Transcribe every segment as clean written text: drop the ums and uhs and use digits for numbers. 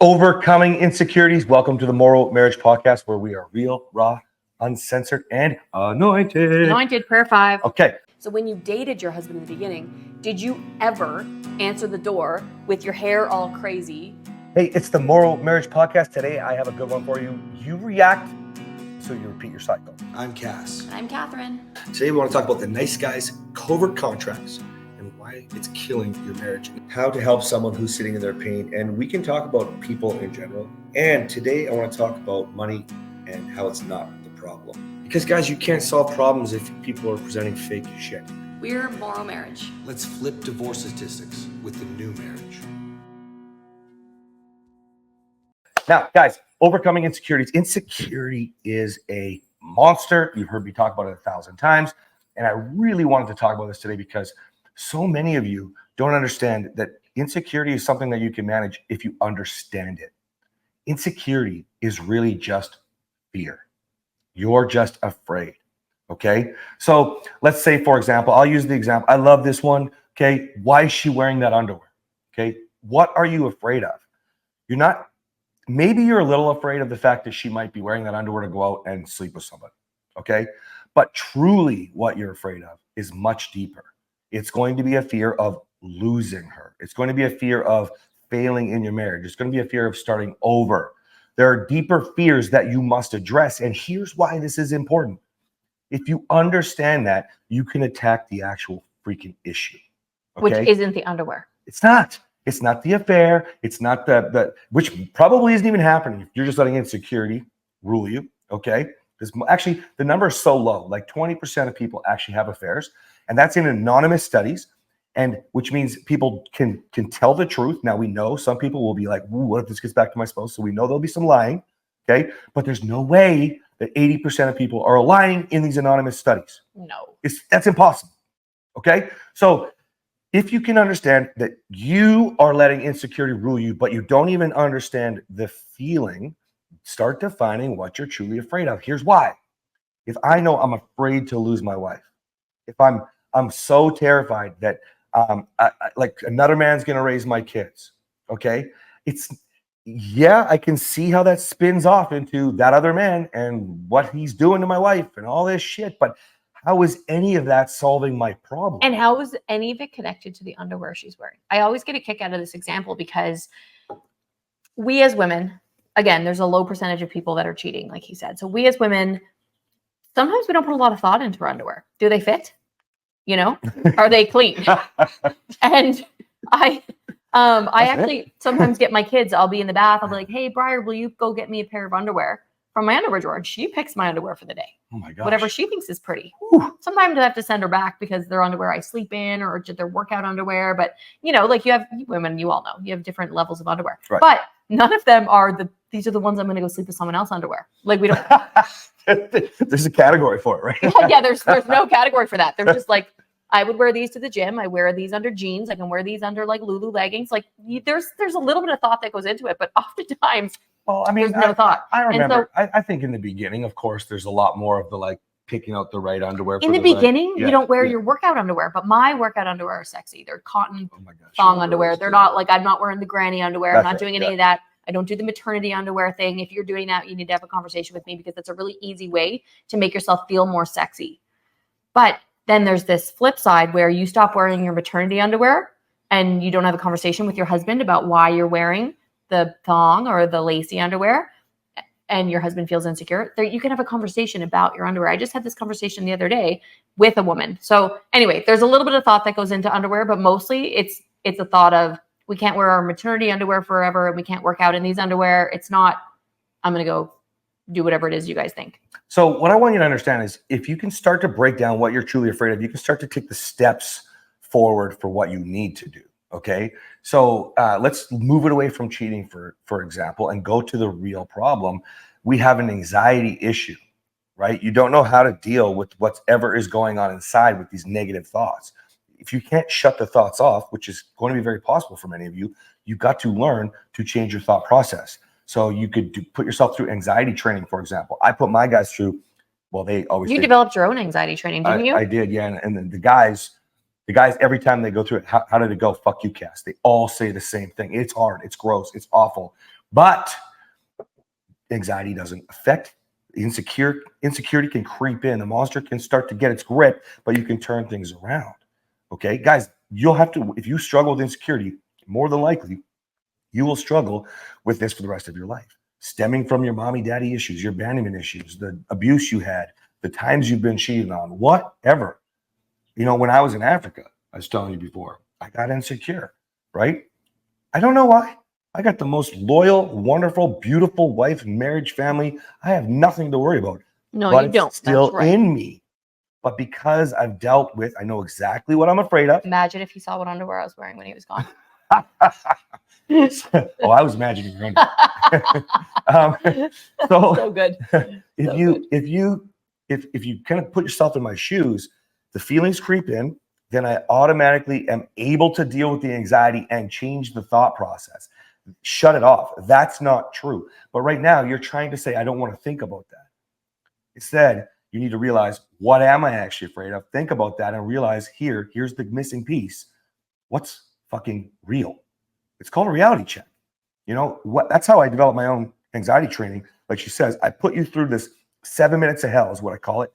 Overcoming insecurities. Welcome to the MorrowMarriage podcast, where we are real, raw, uncensored, and anointed. Anointed, prayer 5. Okay. So when you dated your husband in the beginning, did you ever answer the door with your hair all crazy? Hey, it's the MorrowMarriage podcast. Today, I have a good one for you. You react, so you repeat your cycle. I'm Cass. And I'm Kathryn. Today, we want to talk about the nice guys, covert contracts, and why it's killing your marriage. How to help someone who's sitting in their pain. And we can talk about people in general. And today, I want to talk about money and how it's not the problem. Because, guys, you can't solve problems if people are presenting fake shit. We're MorrowMarriage. Let's flip divorce statistics with the new marriage. Now, guys, overcoming insecurities. Insecurity is a monster. You've heard me talk about it 1,000 times. And I really wanted to talk about this today because so many of you don't understand that insecurity is something that you can manage if you understand it. Insecurity is really just fear. You're just afraid. Okay. So let's say, for example, I'll use the example. I love this one. Okay. Why is she wearing that underwear? Okay. What are you afraid of? You're not, maybe you're a little afraid of the fact that she might be wearing that underwear to go out and sleep with somebody. Okay. But truly what you're afraid of is much deeper. It's going to be a fear of losing her. It's going to be a fear of failing in your marriage. It's going to be a fear of starting over. There are deeper fears that you must address. And here's why this is important. If you understand that, you can attack the actual freaking issue. Okay? Which isn't the underwear. It's not. It's not the affair. It's not the which probably isn't even happening. If you're just letting insecurity rule you. Okay. Because actually the number is so low, like 20% of people actually have affairs. And that's in anonymous studies. And which means people can tell the truth. Now we know some people will be like, ooh, what if this gets back to my spouse? So we know there'll be some lying. Okay. But there's no way that 80% of people are lying in these anonymous studies. No. That's impossible. Okay. So if you can understand that you are letting insecurity rule you, but you don't even understand the feeling, start defining what you're truly afraid of. Here's why. If I know I'm afraid to lose my wife, if I'm so terrified that like another man's going to raise my kids. Okay. I can see how that spins off into that other man and what he's doing to my wife and all this shit. But how is any of that solving my problem? And how is any of it connected to the underwear she's wearing? I always get a kick out of this example because we as women, again, there's a low percentage of people that are cheating, like he said. So we as women, sometimes we don't put a lot of thought into our underwear. Do they fit? You know, are they clean? And I actually sometimes get my kids, I'll be in the bath. I'll be like, hey, Briar, will you go get me a pair of underwear from my underwear drawer? And she picks my underwear for the day. Oh my gosh. Whatever she thinks is pretty. Whew. Sometimes I have to send her back because they're underwear I sleep in or their workout underwear. But, you know, like you have women, you all know, you have different levels of underwear. Right. But none of them are these are the ones I'm going to go sleep with someone else underwear. Like we don't. There's a category for it, right? Yeah, there's no category for that. They're just like, I would wear these to the gym. I wear these under jeans. I can wear these under like Lulu leggings. Like there's a little bit of thought that goes into it, but oftentimes there's no thought. I remember. So, I think in the beginning, of course, there's a lot more of the like picking out the right underwear. In the beginning, you don't wear your workout underwear, but my workout underwear are sexy. They're cotton thong underwear. They're not like I'm not wearing the granny underwear. I'm not doing any of that. I don't do the maternity underwear thing. If you're doing that, you need to have a conversation with me because that's a really easy way to make yourself feel more sexy. But then there's this flip side where you stop wearing your maternity underwear and you don't have a conversation with your husband about why you're wearing the thong or the lacy underwear and your husband feels insecure. You can have a conversation about your underwear. I just had this conversation the other day with a woman. So anyway, there's a little bit of thought that goes into underwear, but mostly it's a thought of we can't wear our maternity underwear forever and we can't work out in these underwear. It's not, I'm going to go do whatever it is you guys think. So what I want you to understand is if you can start to break down what you're truly afraid of, you can start to take the steps forward for what you need to do. Okay. So let's move it away from cheating, for example, and go to the real problem. We have an anxiety issue, right? You don't know how to deal with whatever is going on inside with these negative thoughts. If you can't shut the thoughts off, which is going to be very possible for many of you, you've got to learn to change your thought process. So you could put yourself through anxiety training, for example. I put my guys through, well, they always— You developed your own anxiety training, didn't you? I did, yeah. And then the guys, every time they go through it, how did it go? Fuck you, Cass. They all say the same thing. It's hard. It's gross. It's awful. But anxiety doesn't affect insecurity can creep in. The monster can start to get its grip, but you can turn things around. Okay, guys, you'll have to, if you struggle with insecurity, more than likely, you will struggle with this for the rest of your life, stemming from your mommy daddy issues, your abandonment issues, the abuse you had, the times you've been cheated on, whatever. You know, when I was in Africa, I was telling you before, I got insecure, right? I don't know why. I got the most loyal, wonderful, beautiful wife, marriage, family. I have nothing to worry about. No, but you don't. It's still That's right. in me. But because I've dealt with, I know exactly what I'm afraid of. Imagine if he saw what underwear I was wearing when he was gone. Oh, I was imagining your underwear. So good. If you kind of put yourself in my shoes, the feelings creep in, then I automatically am able to deal with the anxiety and change the thought process. Shut it off. That's not true. But right now, you're trying to say, I don't want to think about that. Instead, you need to realize, what am I actually afraid of? Think about that and realize here's the missing piece. What's fucking real? It's called a reality check. You know, that's how I develop my own anxiety training. Like she says, I put you through this 7 minutes of hell is what I call it.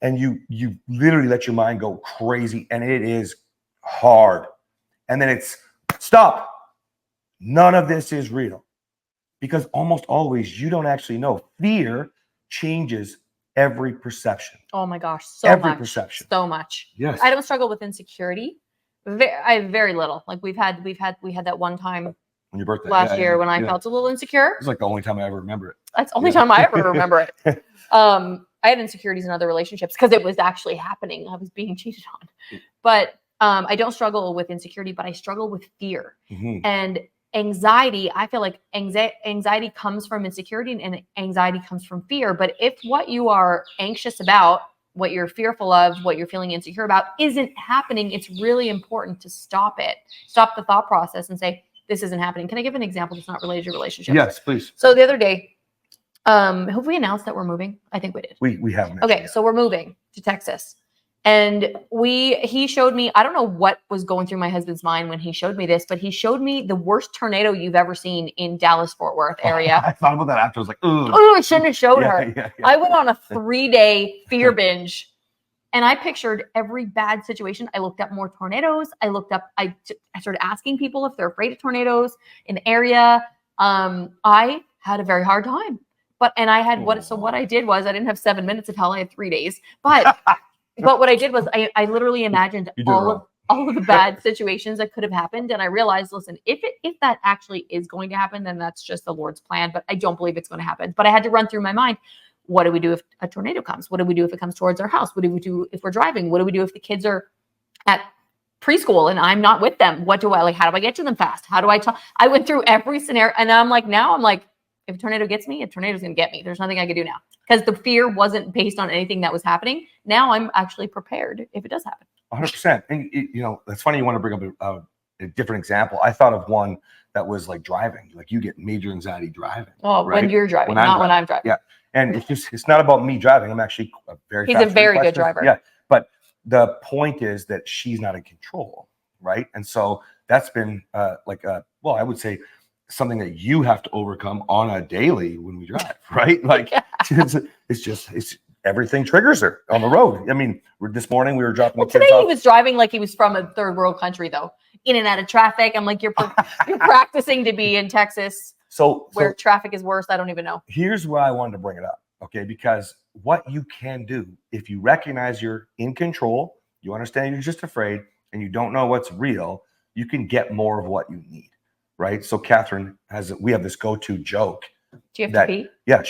And you literally let your mind go crazy, and it is hard. And then it's stop. None of this is real, because almost always you don't actually know. Fear changes every perception. Oh my gosh, every perception. So much. Yes. I don't struggle with insecurity. I have very little. Like we had that one time on your birthday last year when I felt a little insecure. It's like the only time I ever remember it. That's the only time I ever remember it. I had insecurities in other relationships because it was actually happening. I was being cheated on. But I don't struggle with insecurity, but I struggle with fear. Mm-hmm. And anxiety, I feel like anxiety comes from insecurity and anxiety comes from fear. But if what you are anxious about, what you're fearful of, what you're feeling insecure about isn't happening, it's really important to stop it. Stop the thought process and say, this isn't happening. Can I give an example that's not related to relationships? Yes, please. So the other day, have we announced that we're moving? I think we did. We haven't. Okay, so we're moving to Texas. And he showed me, I don't know what was going through my husband's mind when he showed me this, but he showed me the worst tornado you've ever seen in Dallas-Fort Worth area. I thought about that after. I was like, ugh. Oh, I shouldn't have showed her. Yeah. I went on a 3-day fear binge, and I pictured every bad situation. I looked up more tornadoes. I started asking people if they're afraid of tornadoes in the area. I had a very hard time. What I did was, I didn't have 7 minutes of hell. I had 3 days. But what I did was I literally imagined all of the bad situations that could have happened. And I realized, listen, if that actually is going to happen, then that's just the Lord's plan. But I don't believe it's going to happen. But I had to run through my mind, what do we do if a tornado comes? What do we do if it comes towards our house? What do we do if we're driving? What do we do if the kids are at preschool and I'm not with them? How do I get to them fast? How do I talk? I went through every scenario. And now I'm like, if a tornado gets me, a tornado's going to get me. There's nothing I can do now, because the fear wasn't based on anything that was happening. Now I'm actually prepared if it does happen. 100%. And you know, that's funny. You want to bring up a different example. I thought of one that was like driving. Like you get major anxiety driving. Oh, right? When you're driving, when I'm driving. Yeah. And it's not about me driving. I'm actually He's a very good driver. Yeah. But the point is that she's not in control. Right. And so that's been I would say something that you have to overcome on a daily when we drive, right? Like it's everything triggers her on the road. I mean, this morning we were dropping the kids today off. He was driving like he was from a third world country, though, in and out of traffic. I'm like, you're practicing to be in Texas, where traffic is worse. I don't even know. Here's why I wanted to bring it up, okay? Because what you can do, if you recognize you're in control, you understand you're just afraid, and you don't know what's real, you can get more of what you need. Right. So Kathryn we have this go-to joke. Do you have to pee? Yeah.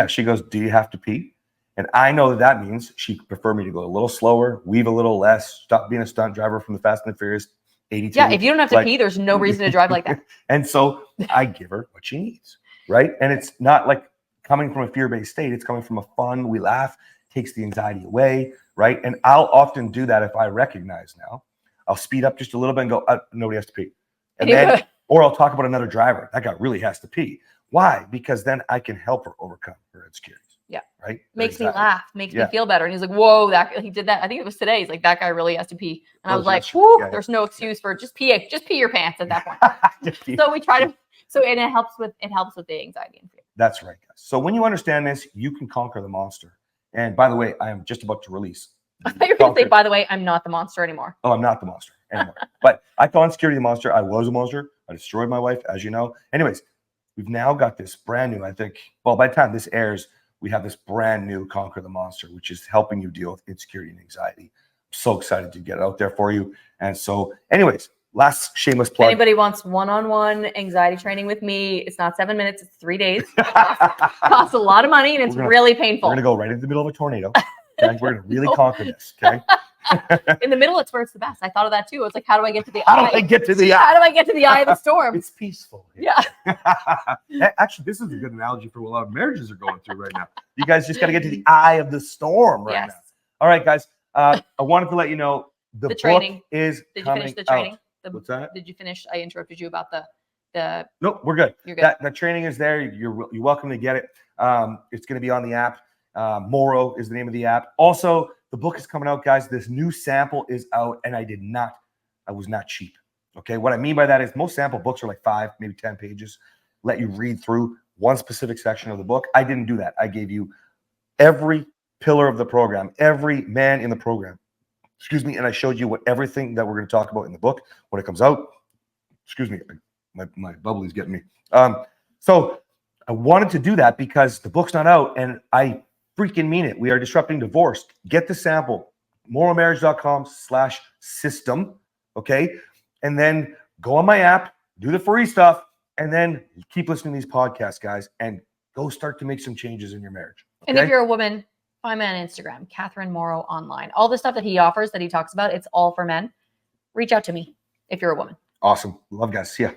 She goes, do you have to pee? And I know that means she prefer me to go a little slower, weave a little less, stop being a stunt driver from the Fast and the Furious 82. Yeah. If you don't have to pee, there's no reason to drive like that. And so I give her what she needs. Right. And it's not like coming from a fear-based state. It's coming from a fun, we laugh, takes the anxiety away. Right. And I'll often do that if I recognize now. I'll speed up just a little bit and go, nobody has to pee. And then or I'll talk about another driver. That guy really has to pee. Why? Because then I can help her overcome her insecurities. Yeah. Right? Makes me laugh. Makes me feel better. And he's like, whoa, he did that. I think it was today. He's like, that guy really has to pee. And I was like, whoo, there's no excuse for just pee your pants at that point. So we try So and it helps with the anxiety and fear. That's right, guys. So when you understand this, you can conquer the monster. And by the way, I am just about to release. I thought you were going to say, by the way, I'm not the monster anymore. Oh, I'm not the monster anymore. But I call Insecurity the monster. I was a monster. I destroyed my wife, as you know. Anyways, we've now got this brand new, I think, well, by the time this airs, we have this brand new Conquer the Monster, which is helping you deal with insecurity and anxiety. I'm so excited to get it out there for you. And so, anyways, last shameless plug. If anybody wants one-on-one anxiety training with me, it's not 7 minutes, it's 3 days. Costs a lot of money and it's really painful. We're going to go right into the middle of a tornado. Okay? We're going to really conquer this. Okay. In the middle, it's where it's the best. I thought of that too. It's like, how do I get to the eye? How do I get to the eye? How do I get to the eye of the storm? It's peaceful. Yeah. Actually, this is a good analogy for what a lot of marriages are going through right now. You guys just got to get to the eye of the storm right now. All right, guys. I wanted to let you know the training book is Did you coming finish the training? out. What's that? Did you finish? I interrupted you about the. No, we're good. You're good. That training is there. You're welcome to get it. It's going to be on the app. Morrow is the name of the app. Also, the book is coming out, guys. This new sample is out, and I was not cheap. Okay, what I mean by that is most sample books are like 5, maybe 10 pages. Let you read through one specific section of the book. I didn't do that. I gave you every pillar of the program, every man in the program. Excuse me, and I showed you everything that we're going to talk about in the book when it comes out. Excuse me, my bubbly's getting me. So I wanted to do that because the book's not out, and I freaking mean it. We are disrupting divorce. Get the sample, MorrowMarriage.com/system. Okay. And then go on my app, do the free stuff, and then keep listening to these podcasts, guys, and go start to make some changes in your marriage. Okay? And if you're a woman, find me on Instagram, Kathryn Morrow online. All the stuff that he offers, that he talks about, it's all for men. Reach out to me if you're a woman. Awesome. Love, guys. See ya.